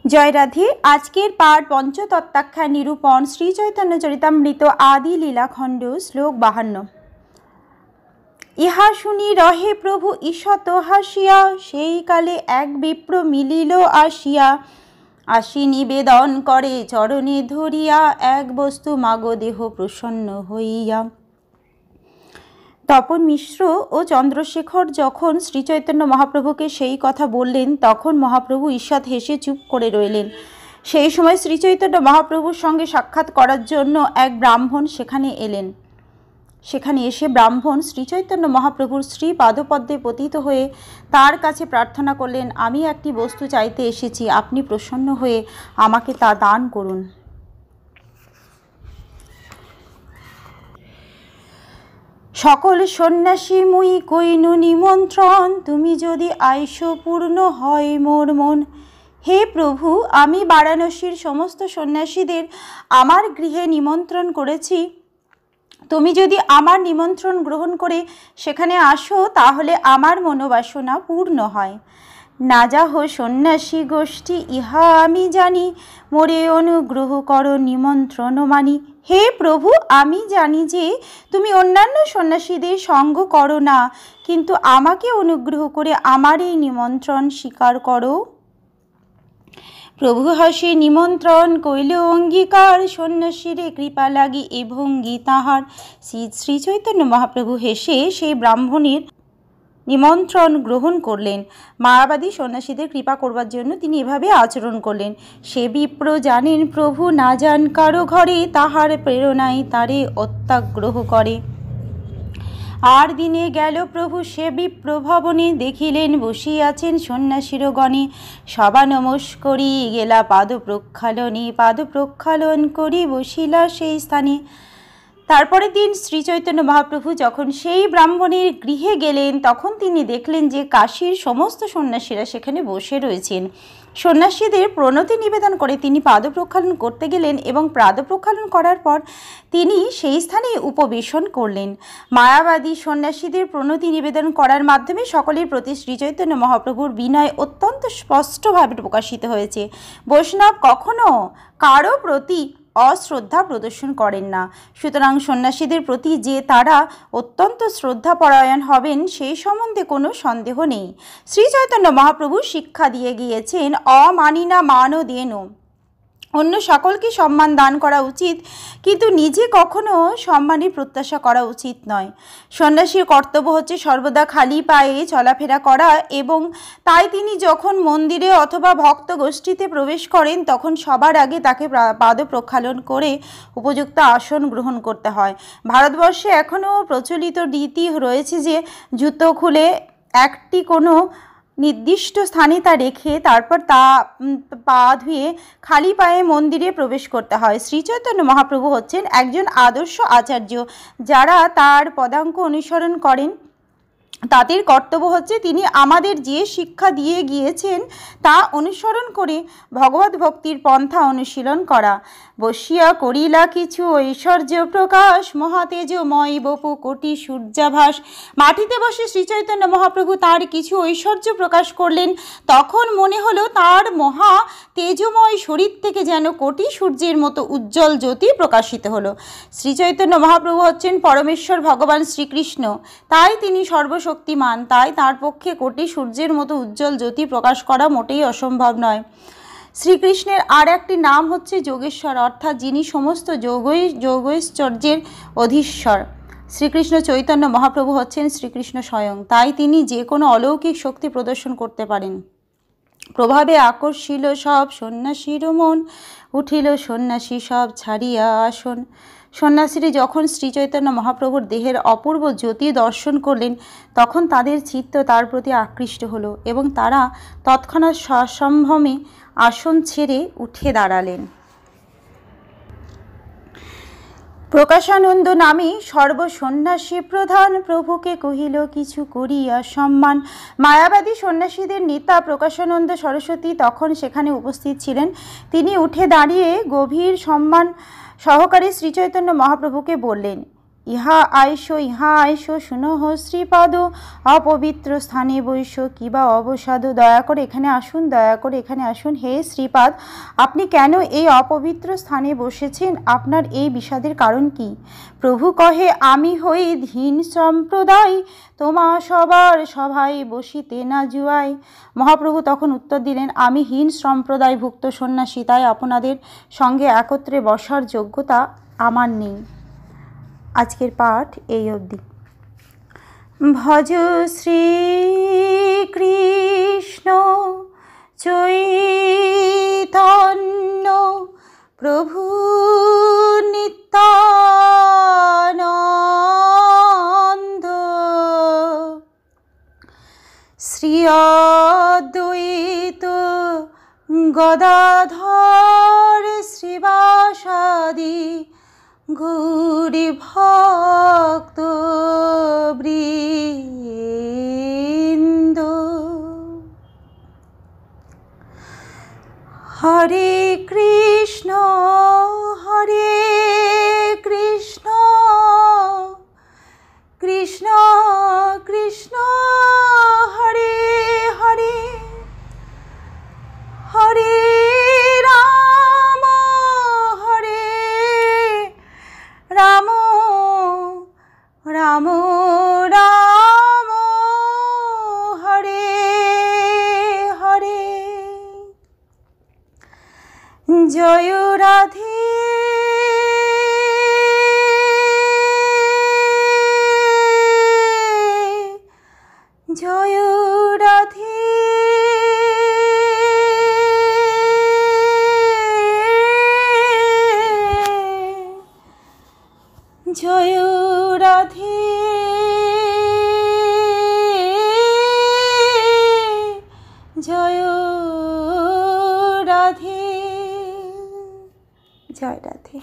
জয় রাধে। আজকের পাঠ পঞ্চতত্ত্বাখ্যান নিরূপণ শ্রী চৈতন্য চরিতামৃত আদি লীলাখণ্ড শ্লোক 52। ইহা শুনি রহে প্রভু ঈষৎ হাসিয়া, সেই কালে এক বিপ্র মিলিল আসিয়া। আসি নিবেদন করে চরণে ধরিয়া, এক বস্তু মাগ দেহ প্রসন্ন হইয়া। তপন মিশ্র ও চন্দ্রশেখর যখন শ্রীচৈতন্য মহাপ্রভুকে সেই কথা বললেন, তখন মহাপ্রভু ঈষৎ হেসে চুপ করে রইলেন। সেই সময় শ্রীচৈতন্য মহাপ্রভুর সঙ্গে সাক্ষাৎ করার জন্য এক ব্রাহ্মণ সেখানে এলেন। সেখানে এসে ব্রাহ্মণ শ্রীচৈতন্য মহাপ্রভুর শ্রী পাদপদ্মে পতিত হয়ে তার কাছে প্রার্থনা করলেন, আমি একটি বস্তু চাইতে এসেছি, আপনি প্রসন্ন হয়ে আমাকে তা দান করুন। সকল সন্ন্যাসী মুই কইনু নিমন্ত্রণ, তুমি যদি আইসো পূর্ণ হয় মোর মন। হে প্রভু, আমি বারাণসীর সমস্ত সন্ন্যাসীদের আমার গৃহে নিমন্ত্রণ করেছি। তুমি যদি আমার নিমন্ত্রণ গ্রহণ করে সেখানে আসো, তাহলে আমার মনোবাসনা পূর্ণ হয়। না যাহ সন্ন্যাসী গোষ্ঠী ইহা আমি জানি, মোরে অনুগ্রহ করো নিমন্ত্রণ মানি। হে প্রভু, আমি জানি যে তুমি অন্যান্য সন্ন্যাসীদের সঙ্গ করো না, কিন্তু আমাকে অনুগ্রহ করে আমার এই নিমন্ত্রণ স্বীকার করো। প্রভু হাসি নিমন্ত্রণ কইল অঙ্গীকার, সন্ন্যাসীরে কৃপা লাগি এ ভঙ্গি তাহার। শ্রী চৈতন্য মহাপ্রভু হেসে সেই ব্রাহ্মণের নিমন্ত্রণ গ্রহণ করলেন। মায়াবাদী সন্ন্যাসীদের কৃপা করবার জন্য তিনি এভাবে আচরণ করলেন। সে বিপ্র জানেন প্রভু না যান কারো ঘরে, তাহার প্রেরণায় তারে অত্যাগ্রহ করে। আর দিনে গেল প্রভু সে বিপ্র ভবনে, দেখিলেন বসিয়াছেন সন্ন্যাসীর গণে। সবা নমস্করি গেলা পাদ প্রক্ষালনে, পাদ প্রক্ষালন করি বসিলা সেই স্থানে। তারপরে দিন শ্রী চৈতন্য মহাপ্রভু যখন সেই ব্রাহ্মণের গৃহে গেলেন, তখন তিনি দেখলেন যে কাশীর সমস্ত সন্ন্যাসীরা সেখানে বসে রয়েছেন। সন্ন্যাসীদের প্রণতি নিবেদন করে তিনি পাদ প্রক্ষালন করতে গেলেন এবং পাদ প্রক্ষালন করার পর তিনি সেই স্থানে উপবেশন করলেন। মায়াবাদী সন্ন্যাসীদের প্রণতি নিবেদন করার মাধ্যমে সকলের প্রতি শ্রী চৈতন্য মহাপ্রভুর বিনয় অত্যন্ত স্পষ্টভাবে প্রকাশিত হয়েছে। বৈষ্ণব কখনো কারো প্রতি অশ্রদ্ধা প্রদর্শন করেন না। সুতরাং সন্ন্যাসীদের প্রতি যে তারা অত্যন্ত শ্রদ্ধাপরায়ণ হবেন সেই সম্বন্ধে কোনো সন্দেহ নেই। শ্রী চৈতন্য মহাপ্রভু শিক্ষা দিয়ে গিয়েছেন, অমানিনা মানো দেন। অন্য সকলকে সম্মান দান করা উচিত, কিন্তু নিজে কখনো সম্মানের প্রত্যাশা করা উচিত নয়। সন্ন্যাসীর কর্তব্য হচ্ছে সর্বদা খালি পায়ে চলাফেরা করা, এবং তাই তিনি যখন মন্দিরে অথবা ভক্ত গোষ্ঠীতে প্রবেশ করেন তখন সবার আগে তাকে পাদ প্রক্ষালন করে উপযুক্ত আসন গ্রহণ করতে হয়। ভারতবর্ষে এখনও প্রচলিত রীতি রয়েছে যে জুতো খুলে একটি কোনো নির্দিষ্ট স্থানে তা রেখে তারপর পা ধুয়ে খালি পায়ে মন্দিরে প্রবেশ করতে হয়। শ্রীচৈতন্য মহাপ্রভু হচ্ছেন একজন আদর্শ আচার্য। যারা তার পদাঙ্ক অনুসরণ করেন তাদের কর্তব্য হচ্ছে তিনি আমাদের যে শিক্ষা দিয়ে গিয়েছেন তা অনুসরণ করে ভগবত ভক্তির পন্থা অনুশীলন করা। বসিয়া করিলা কিছু ঐশ্বর্য প্রকাশ, মহাতেজময় বপু কোটি সূর্যাভাস। মাটিতে বসে শ্রীচৈতন্য মহাপ্রভু তার কিছু ঐশ্বর্য প্রকাশ করলেন। তখন মনে হলো তার মহা তেজময় শরীর থেকে যেন কোটি সূর্যের মতো উজ্জ্বল জ্যোতি প্রকাশিত হলো। শ্রীচৈতন্য মহাপ্রভু হচ্ছেন পরমেশ্বর ভগবান শ্রীকৃষ্ণ, তাই তিনি সর্বশক্তিমান। তাই তার পক্ষে কোটি সূর্যের মতো উজ্জ্বল জ্যোতি প্রকাশ করা মোটেই অসম্ভব নয়। শ্রীকৃষ্ণের আর একটি নাম হচ্ছে যোগেশ্বর, অর্থাৎ যিনি সমস্ত যোগৈশ্বর্যের অধীশ্বর। শ্রীকৃষ্ণ চৈতন্য মহাপ্রভু হচ্ছেন শ্রীকৃষ্ণ স্বয়ং, তাই তিনি যে কোনো অলৌকিক শক্তি প্রদর্শন করতে পারেন। প্রভাবে আকর্ষিল সব সন্ন্যাসীর মন, উঠিল সন্ন্যাসী সব ছাড়িয়া আসন। সন্ন্যাসীরা যখন শ্রীচৈতন্য মহাপ্রভুর দেহের অপূর্ব জ্যোতি দর্শন করলেন তখন তাদের চিত্ত তার প্রতি আকৃষ্ট হলো এবং তারা তৎক্ষণাৎ সসম্ভ্রমে আসন ছেড়ে উঠে দাঁড়ালেন। প্রকাশানন্দ নামে সর্বসন্ন্যাসী প্রধান, প্রভুকে কহিল কিছু করিয়া সম্মান। মায়াবাদী সন্ন্যাসীদের নেতা প্রকাশানন্দ সরস্বতী তখন সেখানে উপস্থিত ছিলেন। তিনি উঠে দাঁড়িয়ে গভীর সম্মান সহকারে শ্রীচৈতন্য মহাপ্রভুকে বললেন, ইহা আইসো শুনহ শ্রীপাদ, অপবিত্র স্থানে বৈশ্য কিবা অবসাদ। দয়া করে এখানে আসুন, দয়া করে এখানে আসুন। হে শ্রীপাদ, আপনি কেন এই অপবিত্র স্থানে বসেছেন? আপনার এই বিষাদের কারণ কি? প্রভু কহে, আমি হই ধীন সম্প্রদায়, তোমা সবার সভায় বসিতে না জুয়াই। মহাপ্রভু তখন উত্তর দিলেন, আমি হীন সম্প্রদায়ভুক্ত সন্ন্যাসী, তাই আপনাদের সঙ্গে একত্রে বসার যোগ্যতা আমার নেই। আজকের পাঠ এই অবধি। ভজ শ্রী কৃষ্ণ চৈতন্য প্রভু নিত্যানন্দ, শ্রী অদ্বৈত গদাধর শ্রীবাসাদি গৌরী ভক্ত বৃন্দ। হরে কৃষ্ণ কৃষ্ণ কৃষ্ণ হরে হরে, হরে রাম রাম রাম রাম হরে হরে। জয় রাধে জয় রাধে জয় রাধে জয় রাধে জয় রাধে।